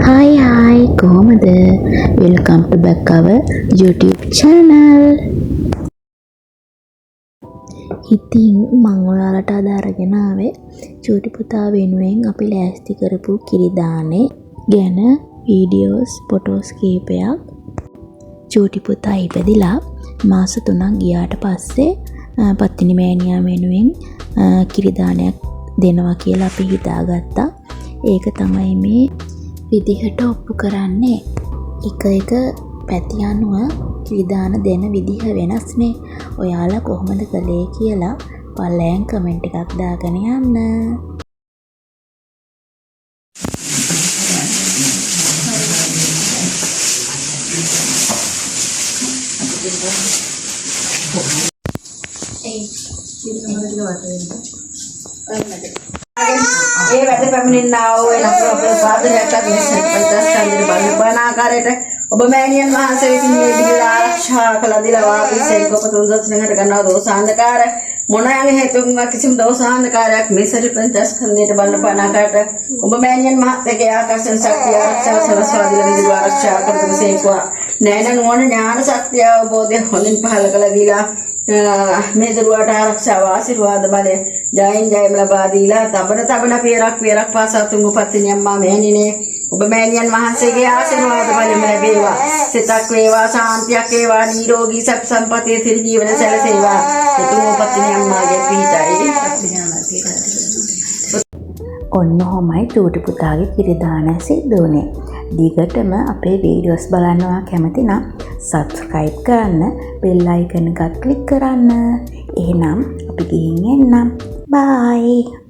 Hi, කොහොමද? Welcome to back our YouTube channel. ඉතින් මම ඔයාලට අද අරගෙන ආවේ චූටි පුතා වෙනුවෙන් අපි ලෑස්ති කරපු කිරිදානේ ගැන වීඩියෝස් ෆොටෝස් කීපයක්. චූටි පුතා ඉපදිලා මාස 3ක් ගියාට පස්සේ පත්තිනි මෑණියා වෙනුවෙන් කිරිදානයක් දෙනවා කියලා අපි හිතාගත්තා. ඒක තමයි මේ විදිහට ඔප්පු කරන්නේ. එක පැති අනුව කිරිදාන දෙන විදිහ වෙනස්නේ. ඔයාලා කොහොමද කළේ කියලා පල්ලෙන් කමෙන්ට් එකක් දාගෙන යන්න. ඒ වැඩ පැමිණෙනා වූ වෙනස් අපේ සාධනයක් අධිශේෂ පංචස්කන්ධ බලන ආකාරයට ඔබ මෑණියන් වහන්සේ විසින් මේ බිල ආරක්ෂා කළ දිලා වාපිසෙන් කොපතුන් දොස්නකට ගන්නා දෝසාන්ධකාර මොනෑම හේතුන්වත් කිසිම දෝසාන්ධකාරයක් මේ ශරීර පංචස්කන්ධයට බලන ආකාරයට ඔබ මෑණියන් මහත්ගේ ආකර්ෂණ ශක්තිය ආරක්ෂා සලස්වා දිලා විදුල ආරක්ෂා කරගෙන සේකවා නෑන නුවණ ඥාන ශක්තිය අවබෝධය හොඳින් පහළ කළ දිලා මේ දරුවාට ආරක්ෂාව ආශිර්වාද බලය ජයෙන් ජයම ලබා දීලා තබන පියරක් පාසා තුඟ පත්තිනි අම්මා මෑණිනේ ඔබ මෑණියන් වහන්සේගේ ආශිර්වාද බලම ලැබේවා සිතක් වේවා සාන්තියක් වේවා නිරෝගී සත් සම්පතේ තිර ජීවන සැලසේවා තුඟ පත්තිනි අම්මාගේ පීඨයි ඔන්න ඔහොමයි චූටි පුතාගේ කිරිදාන සිද්ධ වුනේ. දිගටම අපේ වීඩියෝස් බලනවා කැමති නම් subscribe කරන්න, bell icon එකත් click කරන්න. එහෙනම් අපි ගිහින් එන්නම්. bye.